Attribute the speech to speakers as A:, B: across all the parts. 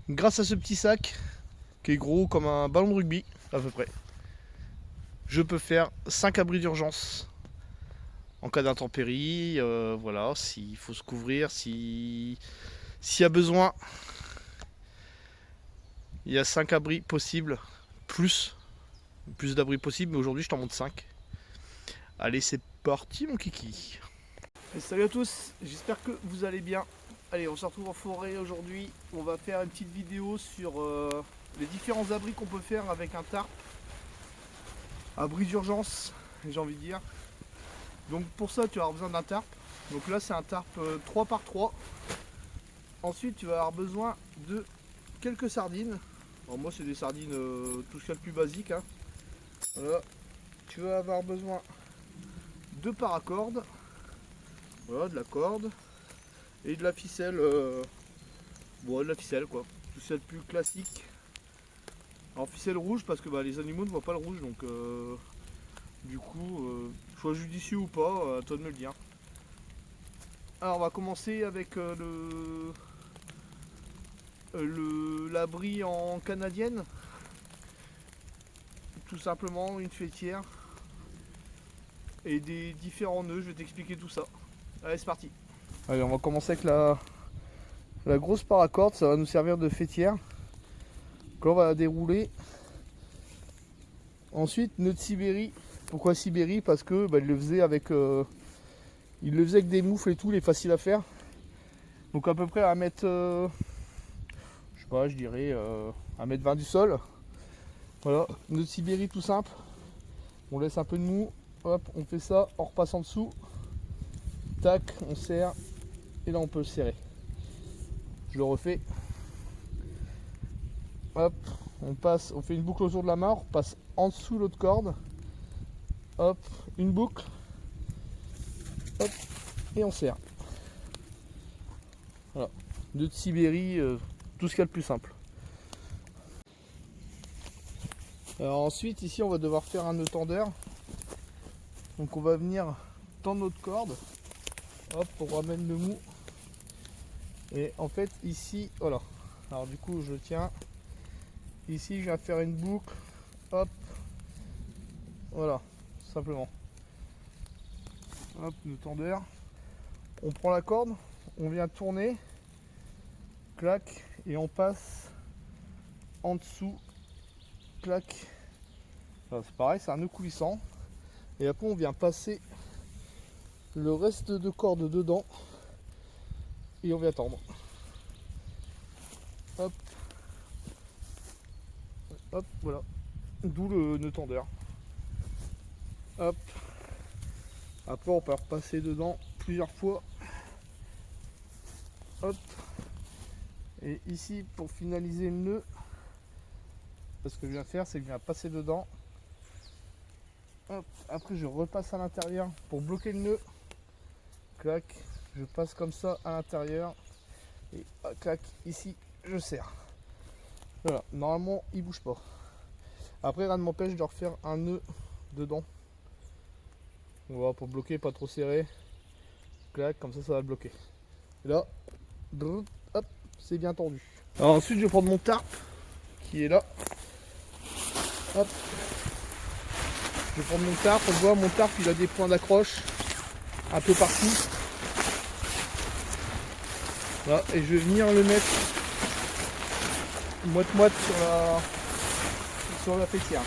A: Grâce à ce petit sac, qui est gros comme un ballon de rugby, à peu près, je peux faire 5 abris d'urgence en cas d'intempérie. Voilà, s'il faut se couvrir, s'il y a besoin, il y a 5 abris possibles, plus d'abris possibles, mais aujourd'hui je t'en montre 5. Allez, c'est parti mon kiki. Et salut à tous, j'espère que vous allez bien. Allez, on se retrouve en forêt aujourd'hui. On va faire une petite vidéo sur les différents abris qu'on peut faire avec un tarp. Abri d'urgence, j'ai envie de dire. Donc pour ça, tu vas avoir besoin d'un tarp. Donc là, c'est un tarp 3 par 3. Ensuite, tu vas avoir besoin de quelques sardines. Alors moi, c'est des sardines tout ce qu'il y a de plus basique, hein. Voilà. Tu vas avoir besoin de paracordes. Voilà, de la corde. Et de la ficelle. Bon, de la ficelle quoi. Tout ça de plus classique. Alors ficelle rouge parce que les animaux ne voient pas le rouge, donc du coup, choix judicieux ou pas, à toi de me le dire. Alors on va commencer avec l'abri en canadienne. Tout simplement une fêtière et des différents nœuds, je vais t'expliquer tout ça. Allez, c'est parti. Allez, on va commencer avec la grosse paracorde, ça va nous servir de fêtière. Donc là on va la dérouler. Ensuite, nœud de Sibérie. Pourquoi Sibérie? Parce que il le faisait avec des moufles et tout, il est facile à faire. Donc à peu près à mettre, je sais pas, je dirais à mettre 20 du sol. Voilà, nœud de Sibérie tout simple. On laisse un peu de mou, hop, on fait ça, on repasse en dessous. Tac, on serre, et là on peut le serrer. Je le refais. Hop, on fait une boucle autour de la main, on passe en dessous l'autre corde. Hop, une boucle. Hop, et on serre. Voilà, nœud de Sibérie, tout ce qu'il y a de plus simple. Alors ensuite, ici, on va devoir faire un nœud tendeur. Donc on va venir tendre notre corde. Hop, on ramène le mou. Et en fait, ici, voilà. Alors du coup, je tiens. Ici, je viens faire une boucle. Hop. Voilà, simplement. Hop, nœud tendeur. On prend la corde, on vient tourner. Clac, et on passe en dessous. Clac. C'est pareil, c'est un nœud coulissant. Et après, on vient passer le reste de corde dedans. Et on vient tendre. Hop. Hop, voilà. D'où le nœud tendeur. Hop. Après, on peut repasser dedans plusieurs fois. Hop. Et ici, pour finaliser le nœud, ce que je viens faire, c'est que je viens passer dedans. Hop. Après, je repasse à l'intérieur pour bloquer le nœud. Clac. Je passe comme ça à l'intérieur. Et clac, ici, je serre. Voilà. Normalement, il bouge pas. Après, rien ne m'empêche de refaire un nœud dedans. Voilà, pour bloquer, pas trop serré. Clac, comme ça va le bloquer. Et là, hop, c'est bien tendu. Alors ensuite, je vais prendre mon tarp qui est là. Hop. Je vais prendre mon tarp. On voit, mon tarp, il a des points d'accroche un peu partout. Là, et je vais venir le mettre moite-moite sur la fêtière.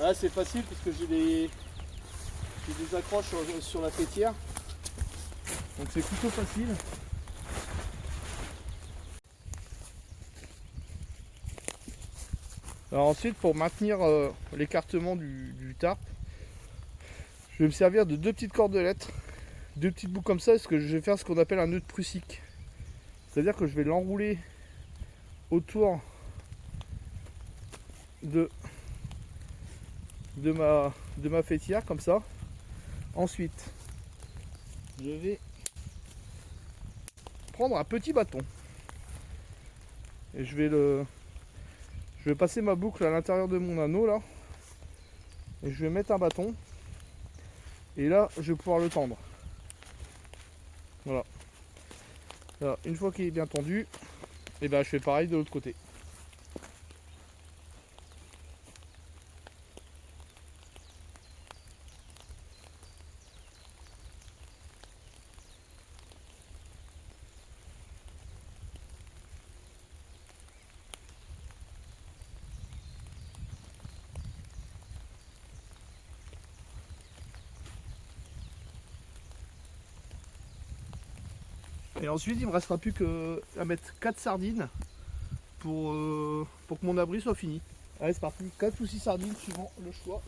A: Là c'est facile parce que j'ai des accroches sur la fêtière. Donc c'est plutôt facile. Alors ensuite, pour maintenir l'écartement du tarp, je vais me servir de deux petites cordelettes, deux petites boucles comme ça, parce que je vais faire ce qu'on appelle un nœud de prussique. C'est-à-dire que je vais l'enrouler autour de ma fêtière comme ça. Ensuite, je vais prendre un petit bâton et je vais passer ma boucle à l'intérieur de mon anneau là, et je vais mettre un bâton, et là je vais pouvoir le tendre. Voilà. Alors, une fois qu'il est bien tendu, et ben je fais pareil de l'autre côté. Et ensuite, il me restera plus qu'à mettre 4 sardines pour que mon abri soit fini. Allez, c'est parti. 4 ou 6 sardines suivant le choix.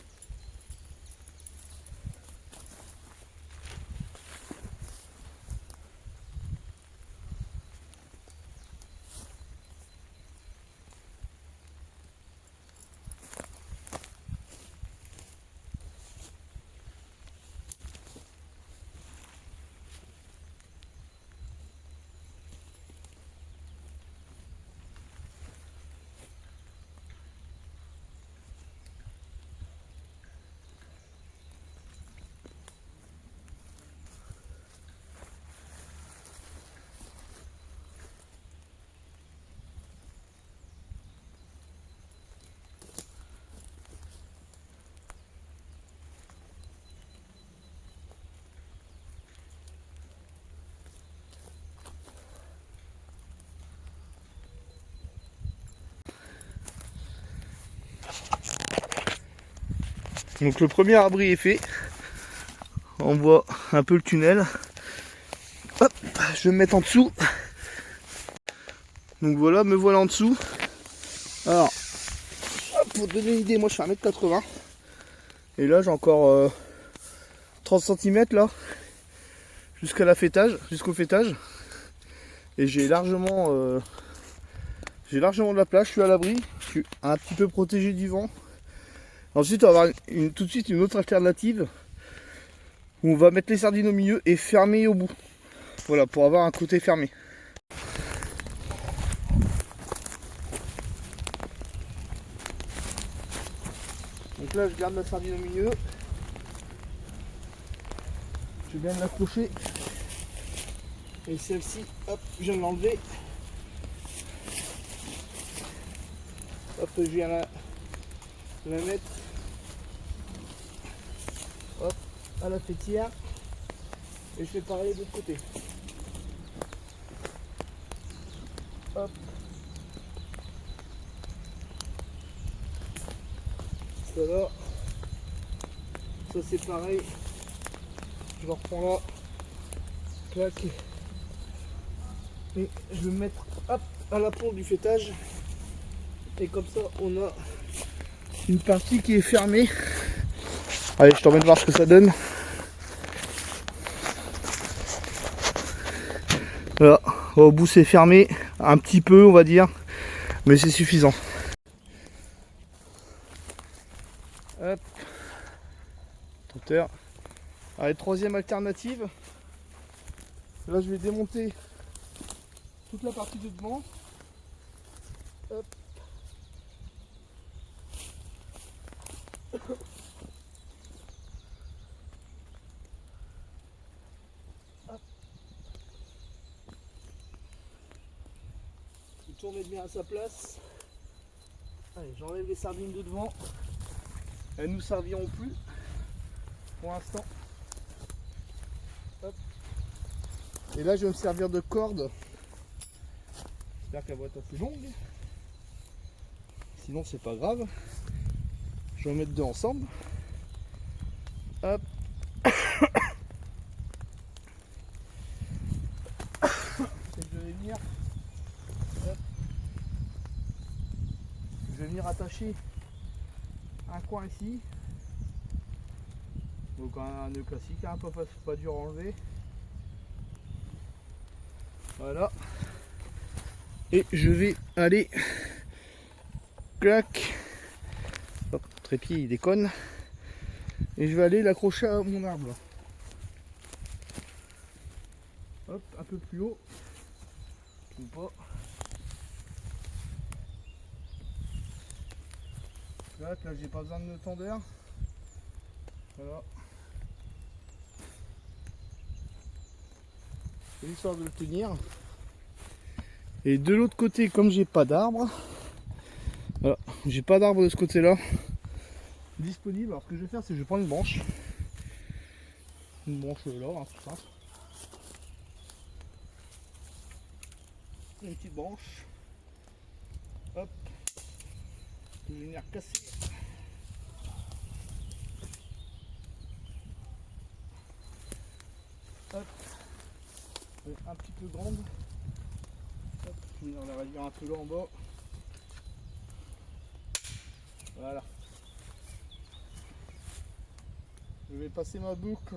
A: Donc le premier abri est fait. On voit un peu le tunnel. Hop, je vais me mettre en dessous. Donc voilà, me voilà en dessous. Alors, pour te donner une idée, moi je fais 1m80. Et là j'ai encore 30 cm là. Jusqu'à la fêtage, jusqu'au fêtage. Et j'ai largement de la place, je suis à l'abri. Je suis un petit peu protégé du vent. Ensuite on va avoir tout de suite une autre alternative. Où on va mettre les sardines au milieu et fermer au bout. Voilà, pour avoir un côté fermé. Donc là je garde la sardine au milieu. Je vais bien l'accrocher. Et celle-ci, hop, je viens de l'enlever. Hop, je viens la mettre. Hop, à la fêtière. Et je fais pareil de l'autre côté. Hop. Voilà. Ça c'est pareil. Je le reprends là. Clac. Et je vais me mettre hop, à la pompe du fêtage. Et comme ça on a une partie qui est fermée. Allez, je t'emmène voir ce que ça donne. Voilà, au bout c'est fermé, un petit peu on va dire, mais c'est suffisant. Hop, trotteur. Allez, troisième alternative. Là je vais démonter toute la partie de devant. Hop. Tout remettre bien à sa place. Allez, j'enlève les sardines de devant. Elles ne nous serviront plus pour l'instant. Et là je vais me servir de corde. J'espère qu'elle va être assez longue. Sinon c'est pas grave. Je vais en mettre deux ensemble. Hop. Je vais venir. Hop. Je vais venir attacher un coin ici. Donc un nœud classique, hein, pas dur à enlever. Voilà. Et je vais aller. Clac. Hop, trépied il déconne. Et je vais aller l'accrocher à mon arbre. Hop, un peu plus haut. Ou pas. Là j'ai pas besoin de nœud tendeur. Voilà. C'est l'histoire de le tenir. Et de l'autre côté, comme j'ai pas d'arbre, voilà, j'ai pas d'arbre de ce côté-là disponible. Alors ce que je vais faire, c'est que je vais prendre une branche là, hein, tout simple. Une petite branche. Hop. Je vais venir casser. Hop. Un petit peu grande. Hop. Je vais venir la réduire un peu là en bas. Voilà. Je vais passer ma boucle.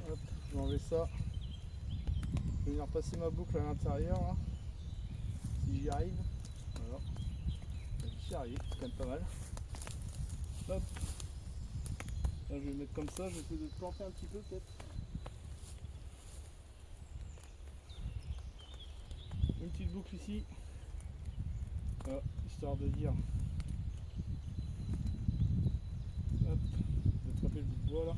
A: Hop, je vais enlever ça. Je vais venir passer ma boucle à l'intérieur. Si j'y arrive. Voilà. J'y arrive, c'est quand même pas mal. Hop. Là, je vais mettre comme ça, je vais essayer de planter un petit peu peut-être. Une petite boucle ici. Voilà, histoire de dire. Hop, je vais attraper le bout de bois là.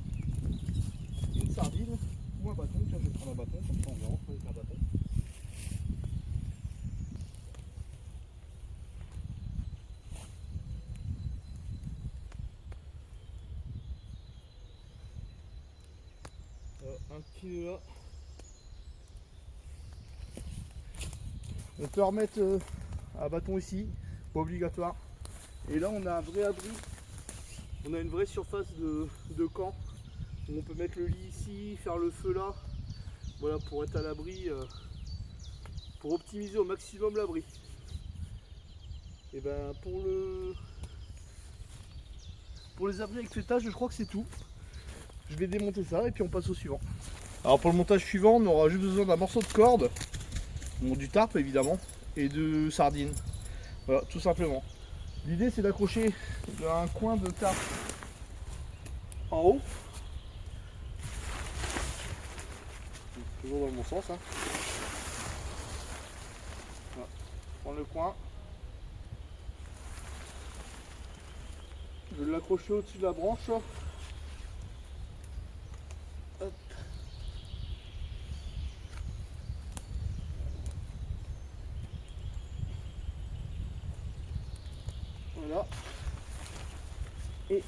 A: Une sardine ou un bâton, tiens je vais prendre un bâton, comme ça on verra avec un bâton. Un petit là. On peut remettre un bâton ici, pas obligatoire. Et là on a un vrai abri, on a une vraie surface de camp. Où on peut mettre le lit ici, faire le feu là. Voilà, pour être à l'abri, pour optimiser au maximum l'abri. Et ben pour les abris avec fêtage, je crois que c'est tout. Je vais démonter ça et puis on passe au suivant. Alors pour le montage suivant, on aura juste besoin d'un morceau de corde, bon, du tarp évidemment, et de sardines. Voilà, tout simplement. L'idée c'est d'accrocher un coin de tarp en haut. Toujours dans le bon sens. Hein. Voilà. Prendre le coin. Je vais l'accrocher au-dessus de la branche. Hop. Voilà. Et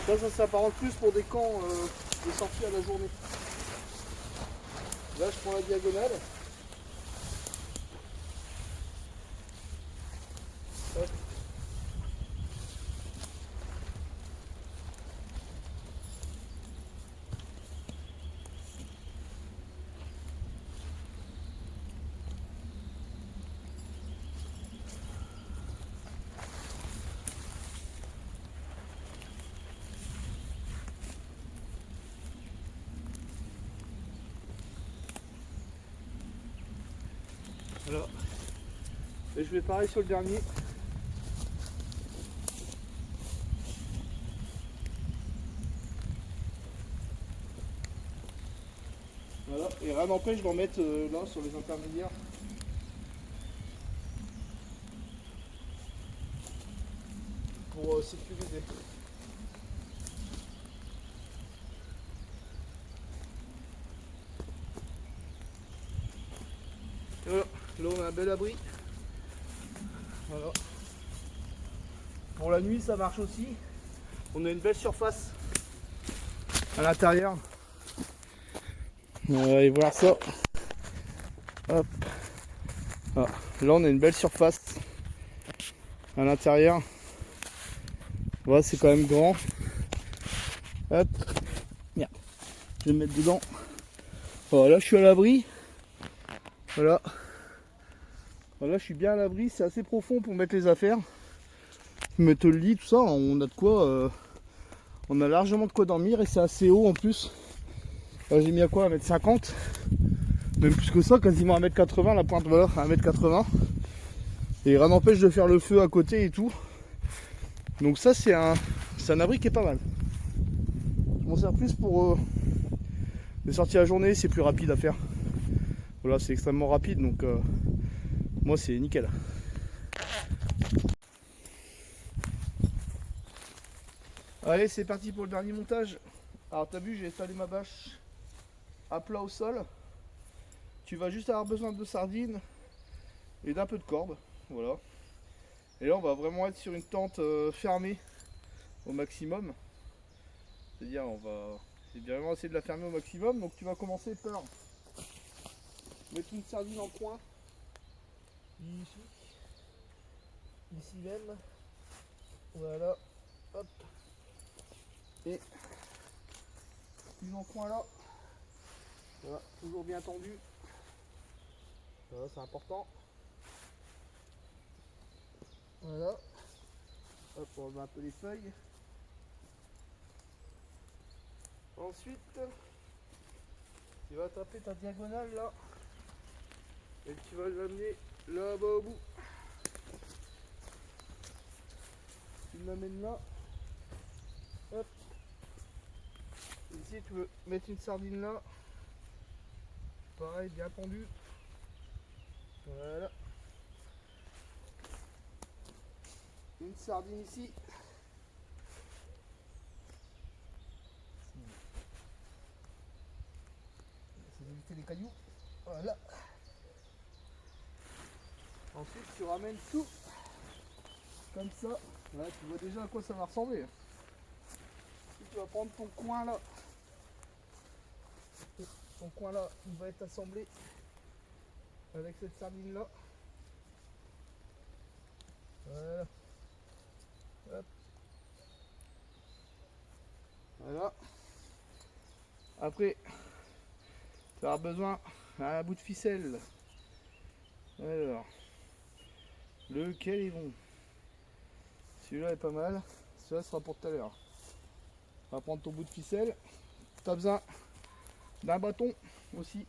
A: ça s'apparente plus pour des camps de sortie à la journée. Là, je prends la diagonale. Hop. Voilà. Et je vais pareil sur le dernier. Voilà. Et rien n'empêche d'en mettre là sur les intermédiaires. Pour sécuriser. Voilà. Là on a un bel abri. Voilà. Pour la nuit ça marche aussi. On a une belle surface à l'intérieur. On va aller voir ça. Hop. Voilà. Là on a une belle surface à l'intérieur. Voilà, c'est quand même grand. Hop. Merde. Je vais me mettre dedans. Voilà, je suis à l'abri. Voilà. Voilà, je suis bien à l'abri. C'est assez profond pour mettre les affaires. Mettre le lit, tout ça. On a de quoi. On a largement de quoi dormir et c'est assez haut en plus. J'ai mis à quoi, 1m50, même plus que ça, quasiment 1m80 la pointe, voilà, 1m80. Et rien n'empêche de faire le feu à côté et tout. Donc ça c'est un abri qui est pas mal. Je m'en sers plus pour les sorties à la journée, c'est plus rapide à faire. Voilà, c'est extrêmement rapide, donc moi c'est nickel. Allez, c'est parti pour le dernier montage. Alors t'as vu, j'ai étalé ma bâche à plat au sol. Tu vas juste avoir besoin de sardines et d'un peu de corde, voilà. Et là on va vraiment être sur une tente fermée au maximum. C'est-à-dire on va vraiment essayer de la fermer au maximum. Donc tu vas commencer par mettre une sardine en coin. Ici même. Voilà. Hop. Et une en coin là. Voilà, toujours bien tendu. Voilà, c'est important. Voilà. Hop, on remet un peu les feuilles. Ensuite, tu vas taper ta diagonale là. Et tu vas l'amener là-bas au bout. Tu l'amènes là. Hop. Ici, tu veux mettre une sardine là. Pareil, bien tendu. Voilà. Une sardine ici. C'est éviter les cailloux. Voilà. Ensuite, tu ramènes tout comme ça. Là, tu vois déjà à quoi ça va ressembler. Ensuite, tu vas prendre ton coin là. Ton coin là, il va être assemblé avec cette sardine là. Voilà. Hop. Voilà. Après, tu auras besoin d'un bout de ficelle. Alors, lequel est bon? Celui-là est pas mal. Celui-là sera pour tout à l'heure. On va prendre ton bout de ficelle. Tu as besoin d'un bâton aussi.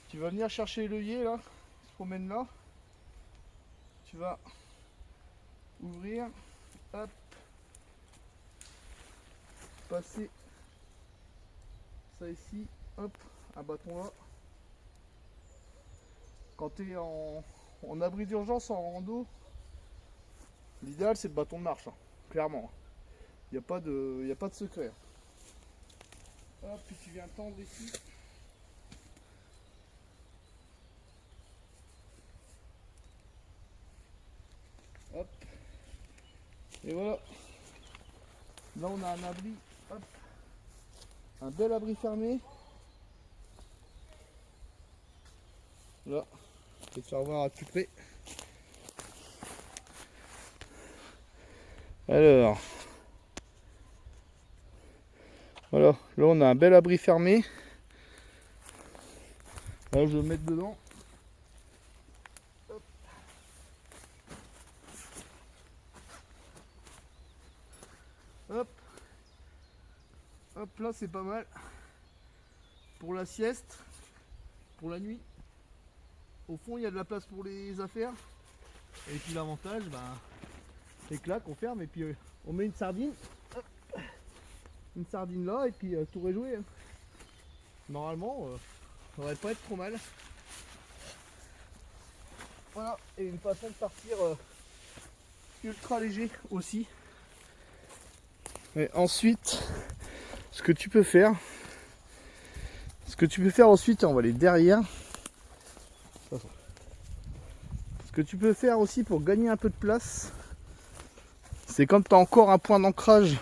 A: Tu vas venir chercher l'œillet là, qui se promène là. Tu vas ouvrir, hop, passer ça ici, hop, un bâton là. Quand tu es en abri d'urgence, en rando, l'idéal c'est le bâton de marche, hein, clairement. Il n'y a pas de secret. Hop, puis tu viens tendre ici. Hop. Et voilà. Là on a un abri. Hop. Un bel abri fermé. Là. Je vais te faire voir à plus près. Alors. Voilà. Là on a un bel abri fermé. Là je vais le mettre dedans. Hop. Hop. Hop, là c'est pas mal. Pour la sieste, pour la nuit. Au fond il y a de la place pour les affaires. Et puis l'avantage, c'est que là qu'on ferme et puis on met une sardine. Hop. Une sardine là et puis tout est joué. Hein. Normalement, ça devrait pas être trop mal. Voilà, et une façon de partir ultra léger aussi. Et ensuite, ce que tu peux faire ensuite, on va aller derrière. Ce que tu peux faire aussi pour gagner un peu de place, c'est quand tu as encore un point d'ancrage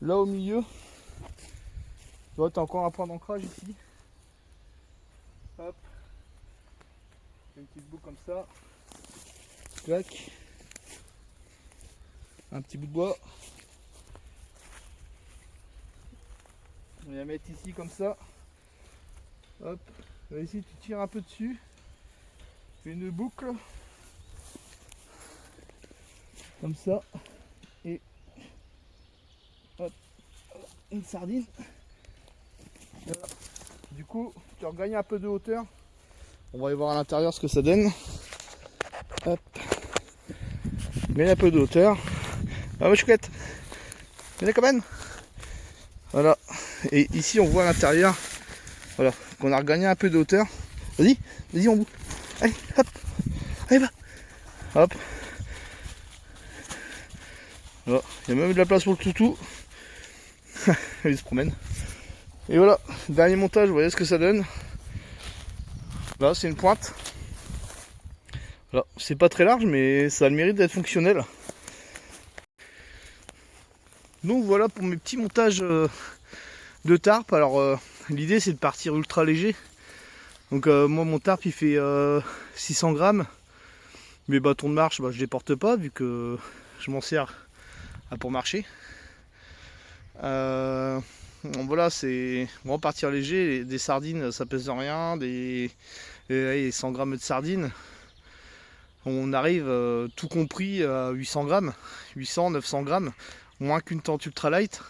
A: là au milieu. Tu vois, tu as encore un point d'ancrage ici. Hop. Une petite boucle comme ça. Clac. Un petit bout de bois. On va la mettre ici comme ça. Hop. Là, ici tu tires un peu dessus. Tu fais une boucle. Comme ça. Et hop. Une sardine. Voilà. Du coup, tu regagnes un peu de hauteur. On va aller voir à l'intérieur ce que ça donne. Hop. Mets un peu de hauteur. Ah ma chouquette. Mets la cabane. Voilà. Et ici on voit à l'intérieur. Voilà. Qu'on a regagné un peu de hauteur. Vas-y, on bout. Allez, hop. Allez va. Hop. Voilà, il y a même de la place pour le toutou. Il se promène. Et voilà, dernier montage, vous voyez ce que ça donne. Là, c'est une pointe. Voilà, c'est pas très large, mais ça a le mérite d'être fonctionnel. Donc voilà pour mes petits montages de tarp. Alors l'idée c'est de partir ultra léger. Donc moi mon tarp il fait 600 grammes. Mes bâtons de marche je les porte pas vu que je m'en sers pour marcher. Donc voilà, c'est bon, partir léger. Des sardines ça pèse rien, des 100 grammes de sardines. On arrive tout compris à 800 grammes, 800-900 grammes, moins qu'une tente ultralight.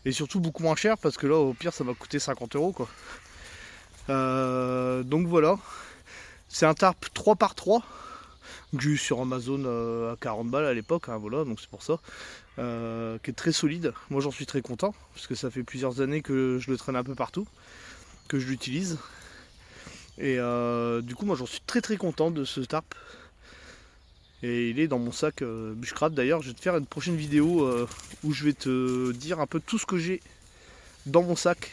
A: Et surtout beaucoup moins cher parce que là au pire ça va coûter 50 € quoi. Donc voilà, c'est un tarp 3x3 que j'ai eu sur Amazon à 40 balles à l'époque, hein, voilà, donc c'est pour ça, qui est très solide. Moi j'en suis très content parce que ça fait plusieurs années que je le traîne un peu partout, que je l'utilise. Et du coup moi j'en suis très content de ce tarp. Et il est dans mon sac Bushcraft. D'ailleurs je vais te faire une prochaine vidéo où je vais te dire un peu tout ce que j'ai dans mon sac.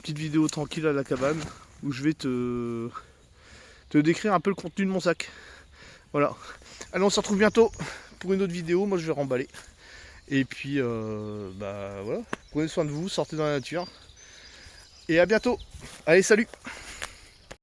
A: Petite vidéo tranquille à la cabane où je vais te décrire un peu le contenu de mon sac. Voilà. Allez, on se retrouve bientôt pour une autre vidéo. Moi je vais remballer. Et puis voilà. Prenez soin de vous, sortez dans la nature. Et à bientôt. Allez, salut!